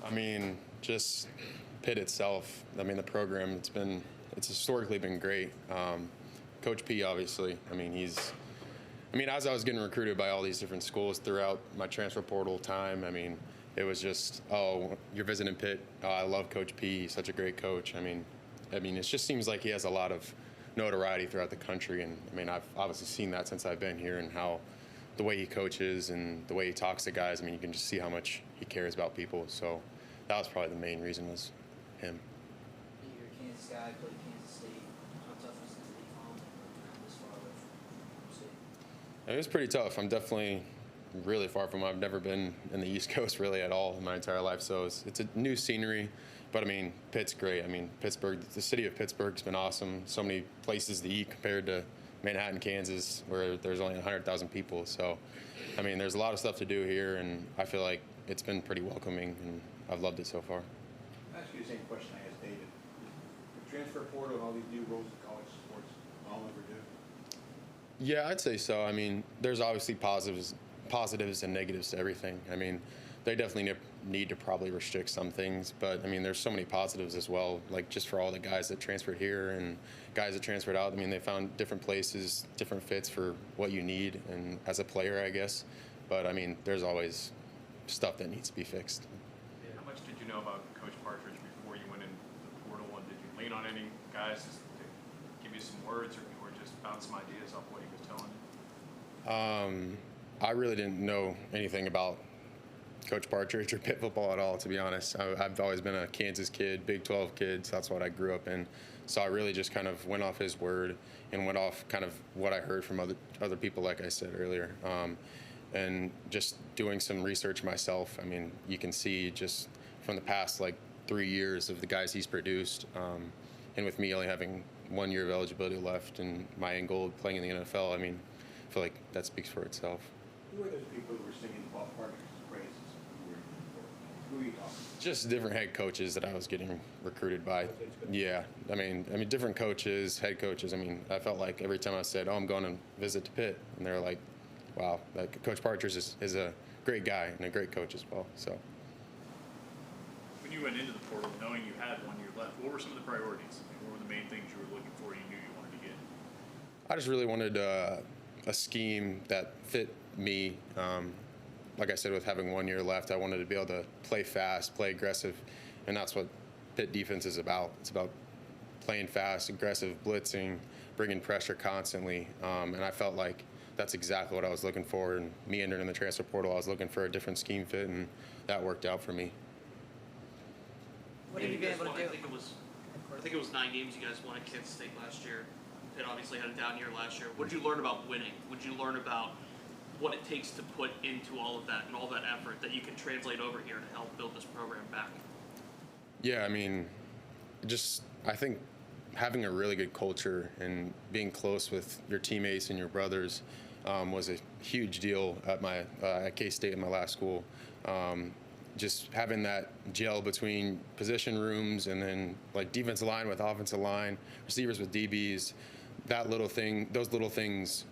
I mean, just Pitt itself. I mean, the program. It's historically been great. Coach P, obviously. I mean, as I was getting recruited by all these different schools throughout my transfer portal time, I mean, it was just, oh, you're visiting Pitt. Oh, I love Coach P. He's such a great coach. I mean, it just seems like he has a lot of notoriety throughout the country, and I mean, I've obviously seen that since I've been here, and how the way he coaches and the way he talks to guys. I mean, you can just see how much he cares about people. So that was probably the main reason, was him. You're a Kansas guy, played Kansas State. How tough was it to leave home this far away from State? It was pretty tough. I'm definitely really far from. I've never been in the East Coast really at all in my entire life, so it's a new scenery. But I mean, Pitt's great. I mean, Pittsburgh, the city of Pittsburgh's been awesome. So many places to eat compared to Manhattan, Kansas, where there's only 100,000 people. So, I mean, there's a lot of stuff to do here, and I feel like it's been pretty welcoming, and I've loved it so far. I'll ask you the same question I asked David. The transfer portal and all these new rules in college sports, all overdue? Yeah, I'd say so. I mean, there's obviously positives and negatives to everything. I mean, they definitely need to probably restrict some things, but I mean, there's so many positives as well, like just for all the guys that transferred here and guys that transferred out. I mean, they found different places, different fits for what you need, and as a player, I guess. But I mean, there's always stuff that needs to be fixed. How much did you know about Coach Partridge before you went in the portal, and did you lean on any guys to give you some words, or just bounce some ideas off what he was telling you? I really didn't know anything about Coach Partridge or Pitt football at all, to be honest. I've always been a Kansas kid, Big 12 kid, so that's what I grew up in. So I really just kind of went off his word and went off kind of what I heard from other people, like I said earlier. And just doing some research myself. I mean, you can see just from the past, 3 years of the guys he's produced, and with me only having 1 year of eligibility left and my end goal playing in the NFL, I mean, I feel like that speaks for itself. Who are those people who were singing Bob Partridge's praises? Who are you talking? Just different head coaches that I was getting recruited by. Yeah, I mean, different coaches, head coaches. I mean, I felt like every time I said, "Oh, I'm going to visit to Pitt," and they're like, "Wow, Coach Partridge is a great guy and a great coach as well." So. When you went into the portal, knowing you had 1 year left, what were some of the priorities? What were the main things you were looking for? You knew you wanted to get. I just really wanted a scheme that fit me. Like I said, with having 1 year left, I wanted to be able to play fast, play aggressive, and that's what Pitt defense is about. It's about playing fast, aggressive, blitzing, bringing pressure constantly, and I felt like that's exactly what I was looking for. And me entering in the transfer portal, I was looking for a different scheme fit, and that worked out for me. What have you been able to do? I think it was 9 games you guys won at Kansas State last year. Pitt obviously had a down year last year. What did you learn about winning? What did you learn about what it takes to put into all of that and all that effort that you can translate over here to help build this program back? Yeah, I mean, I think having a really good culture and being close with your teammates and your brothers was a huge deal at K-State in my last school. Just having that gel between position rooms and then defensive line with offensive line, receivers with DBs, those little things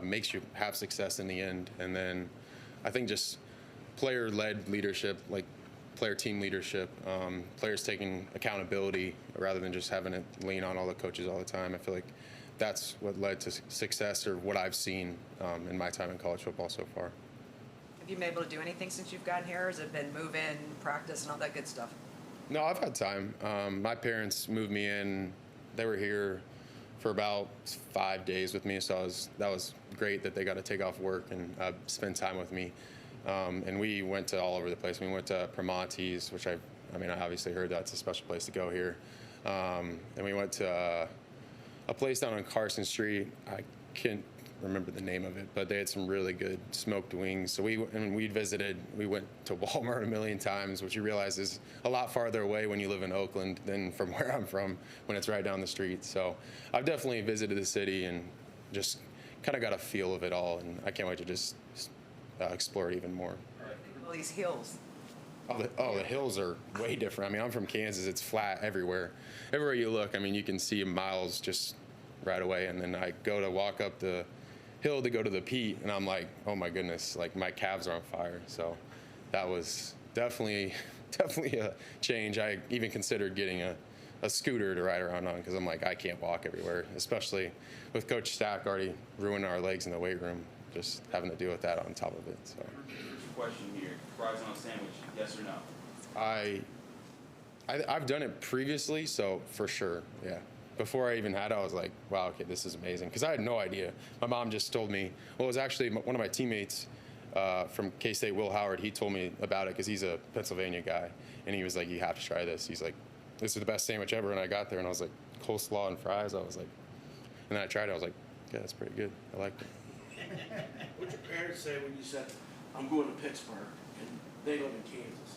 makes you have success in the end. And then I think just player-led leadership, player team leadership, players taking accountability rather than just having to lean on all the coaches all the time. I feel like that's what led to success, or what I've seen in my time in college football so far. Have you been able to do anything since you've gotten here, or has it been move in, practice, and all that good stuff? No, I've had time. My parents moved me in. They were here for about 5 days with me, so that was great that they got to take off work and spend time with me. And we went to all over the place. We went to Primanti's, which I obviously heard that's a special place to go here. And we went to a place down on Carson Street. I can't remember the name of it, but they had some really good smoked wings. So we went to Walmart a million times, which you realize is a lot farther away when you live in Oakland than from where I'm from, when it's right down the street. So I've definitely visited the city and just kind of got a feel of it all, and I can't wait to just explore it even more. All these hills. The hills are way different. I mean, I'm from Kansas. It's flat everywhere. Everywhere you look, I mean, you can see miles just right away. And then I go to walk up the hill to go to the Pitt, and I'm like, oh my goodness, my calves are on fire. So that was definitely a change. I even considered getting a scooter to ride around on because I'm like, I can't walk everywhere, especially with Coach Stack already ruining our legs in the weight room, just having to deal with that on top of it. So. Here's a question here. Fries on a sandwich, yes or no? I've done it previously, so for sure, yeah. Before I even had it, I was like, wow, okay, this is amazing. Because I had no idea. My mom just told me, well, it was actually one of my teammates from K-State, Will Howard, he told me about it because he's a Pennsylvania guy. And he was like, you have to try this. He's like, this is the best sandwich ever. And I got there and I was like, coleslaw and fries. I was like, and then I tried it. I was like, yeah, that's pretty good. I liked it. What'd your parents say when you said, I'm going to Pittsburgh, and they live in Kansas?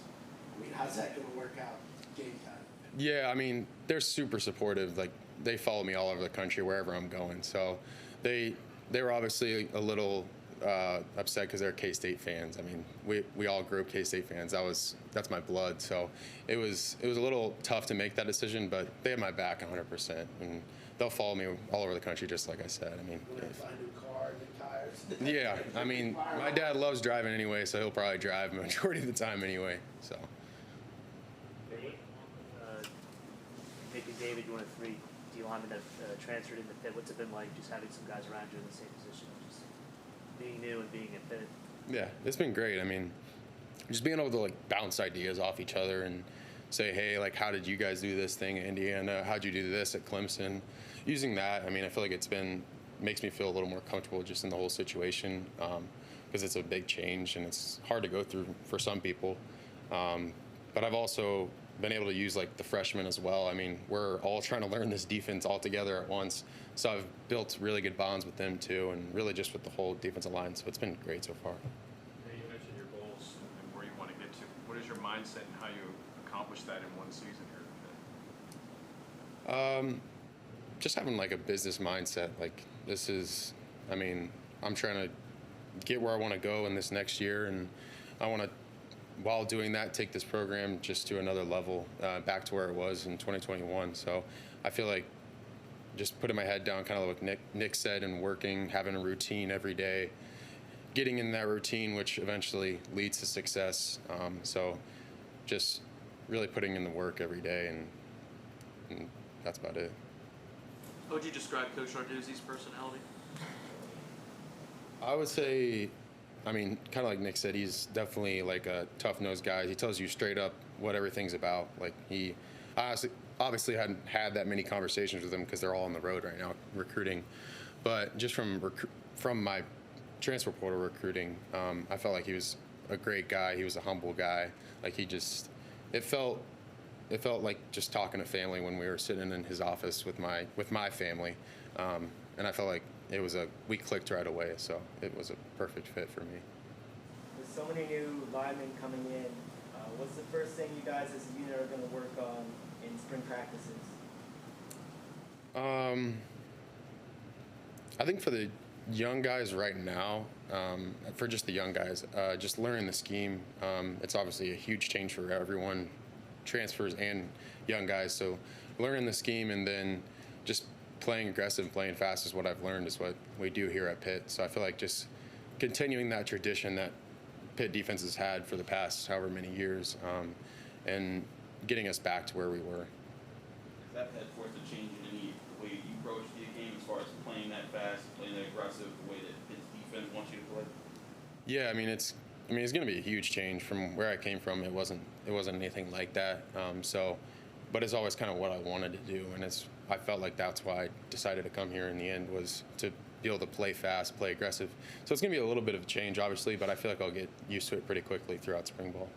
I mean, how's that going to work out game time? Yeah, I mean, they're super supportive. Like, they follow me all over the country, wherever I'm going. So they were obviously a little upset because they're K-State fans. I mean, we all grew up K-State fans. That's my blood. So it was a little tough to make that decision, but they have my back 100%, and they'll follow me all over the country, just like I said. I mean, You're going to find a new car, new tires? yeah. I mean, my dad loves driving anyway, so he'll probably drive the majority of the time anyway. So. Nick and David, you went three D linemen that transferred into Pitt. What's it been like just having some guys around you in the same position, just being new and being at Pitt? Yeah, it's been great. I mean, just being able to like bounce ideas off each other and say, hey, like, how did you guys do this thing at Indiana? How'd you do this at Clemson? Using that, I mean, I feel like makes me feel a little more comfortable just in the whole situation because it's a big change and it's hard to go through for some people. But I've also been able to use like the freshmen as well. I mean, we're all trying to learn this defense all together at once. So I've built really good bonds with them too, and really just with the whole defensive line. So it's been great so far. You mentioned your goals and where you want to get to. What is your mindset and how you accomplish that in one season here at Pitt? Just having like a business mindset. Like I mean, I'm trying to get where I want to go in this next year, and I want to, while doing that, take this program just to another level, back to where it was in 2021. So I feel like just putting my head down, kind of like Nick said, and working, having a routine every day, getting in that routine, which eventually leads to success. So just really putting in the work every day, and that's about it. How would you describe Coach Narduzzi's personality? I would say, I mean, kind of like Nick said, he's definitely like a tough-nosed guy. He tells you straight up what everything's about. Like I obviously hadn't had that many conversations with him because they're all on the road right now recruiting. But just from my transfer portal recruiting, I felt like he was a great guy. He was a humble guy. Like it felt like just talking to family when we were sitting in his office with my family, and I felt like we clicked right away. So it was a perfect fit for me. With so many new linemen coming in, what's the first thing you guys as a unit are going to work on in spring practices? I think for the young guys right now, for just the young guys, just learning the scheme. It's obviously a huge change for everyone, transfers and young guys. So learning the scheme and then just playing aggressive, playing fast is what I've learned is what we do here at Pitt. So I feel like just continuing that tradition that Pitt defense has had for the past however many years, and getting us back to where we were. Has that had forced a change in any way you approach the game as far as playing that fast, playing that aggressive, the way that Pitt's defense wants you to play? Yeah, I mean it's going to be a huge change from where I came from. It wasn't anything like that. But it's always kind of what I wanted to do, and I felt like that's why I decided to come here in the end, was to be able to play fast, play aggressive. So it's going to be a little bit of a change, obviously, but I feel like I'll get used to it pretty quickly throughout spring ball.